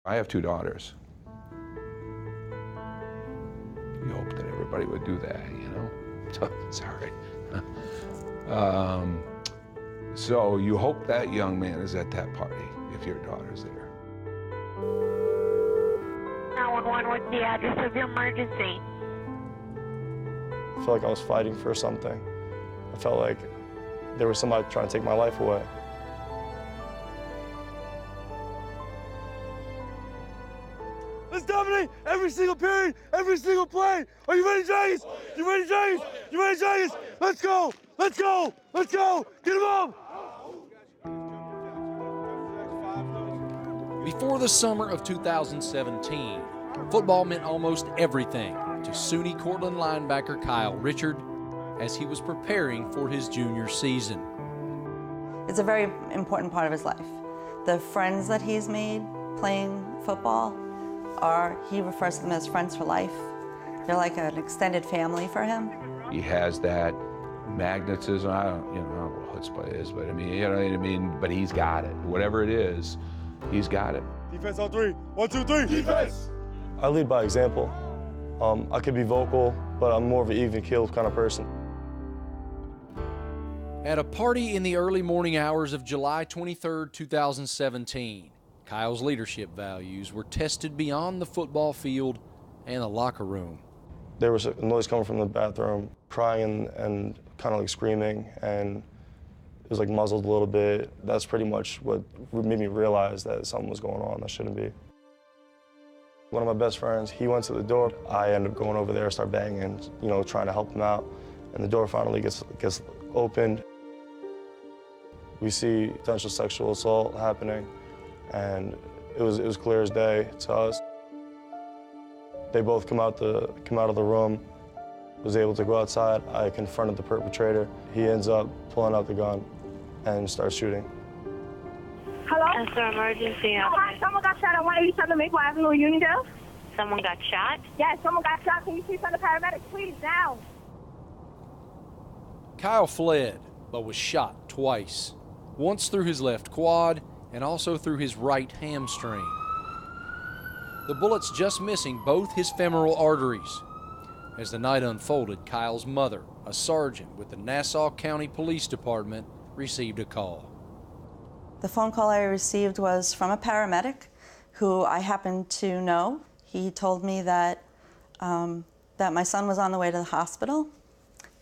I have 2 daughters. You hope that everybody would do that, you know? Sorry. So you hope that young man is at that party if your daughter's there. 911, what's the address of your emergency? I felt like I was fighting for something. I felt like there was somebody trying to take my life away. Let's dominate every single period, every single play. Are you ready, Giants? You ready, Giants? You ready, Giants? Let's go! Let's go! Let's go! Get him up! Before the summer of 2017, football meant almost everything to SUNY Cortland linebacker Kyle Richard as he was preparing for his junior season. It's a very important part of his life. The friends that he's made playing football he refers to them as friends for life. They're like an extended family for him. He has that magnetism. I don't know what chutzpah is, but I mean, you know what I mean? But he's got it. Whatever it is, he's got it. Defense on 3. 1, 2, 3. Defense! I lead by example. I could be vocal, but I'm more of an even-keeled kind of person. At a party in the early morning hours of July 23, 2017, Kyle's leadership values were tested beyond the football field and the locker room. There was a noise coming from the bathroom, crying and kind of like screaming, and it was like muzzled a little bit. That's pretty much what made me realize that something was going on that shouldn't be. One of my best friends, he went to the door. I ended up going over there, start banging, you know, trying to help him out, and the door finally gets opened. We see potential sexual assault happening, and it was clear as day to us. They both come out of the room, was able to go outside. I confronted the perpetrator. He ends up pulling out the gun and starts shooting. Hello? That's our emergency. Someone got shot at 187 Maple Avenue, Uniondale. Someone got shot? Yes, someone got shot. Can you please send the paramedics, please, now? Kyle fled, but was shot twice, once through his left quad and also through his right hamstring. The bullets just missing both his femoral arteries. As the night unfolded, Kyle's mother, a sergeant with the Nassau County Police Department, received a call. The phone call I received was from a paramedic who I happened to know. He told me that my son was on the way to the hospital,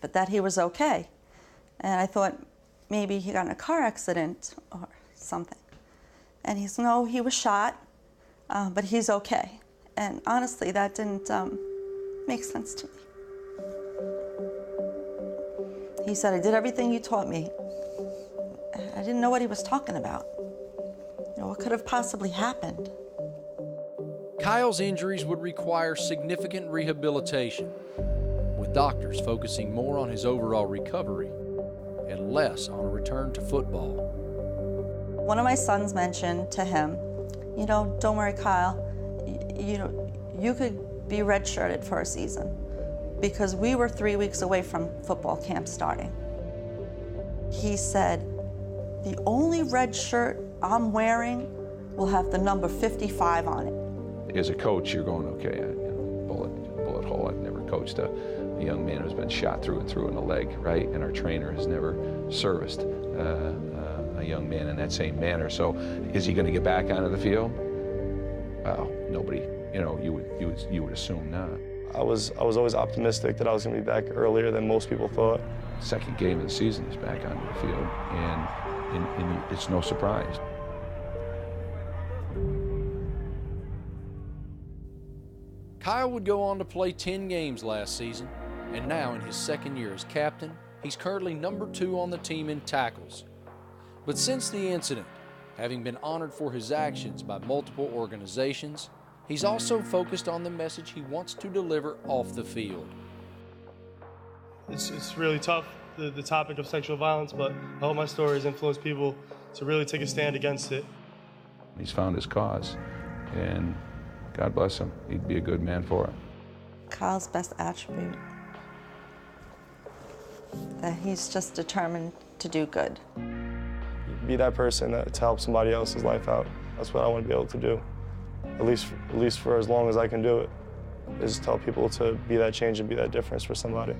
but that he was okay. And I thought maybe he got in a car accident or something. And he said, no, he was shot, but he's okay. And honestly, that didn't make sense to me. He said, I did everything you taught me. I didn't know what he was talking about. You know, what could have possibly happened? Kyle's injuries would require significant rehabilitation, with doctors focusing more on his overall recovery and less on a return to football. One of my sons mentioned to him, you know, don't worry, Kyle, you could be redshirted for a season, because we were 3 weeks away from football camp starting. He said, the only red shirt I'm wearing will have the number 55 on it. As a coach, you're going, okay, bullet hole. I've never coached a young man who's been shot through and through in the leg, right? And our trainer has never serviced a young man in that same manner. So is he going to get back onto the field? Well, nobody, you would assume not. I was always optimistic that I was going to be back earlier than most people thought. Second game of the season, he's back onto the field, and it's no surprise. Kyle would go on to play 10 games last season, and now in his second year as captain, he's currently number 2 on the team in tackles. But since the incident, having been honored for his actions by multiple organizations, he's also focused on the message he wants to deliver off the field. It's really tough, the topic of sexual violence, but I hope my story has influenced people to really take a stand against it. He's found his cause, and God bless him. He'd be a good man for it. Kyle's best attribute, that he's just determined to do good. Be that person to help somebody else's life out. That's what I want to be able to do. at least for as long as I can do it, is tell people to be that change and be that difference for somebody.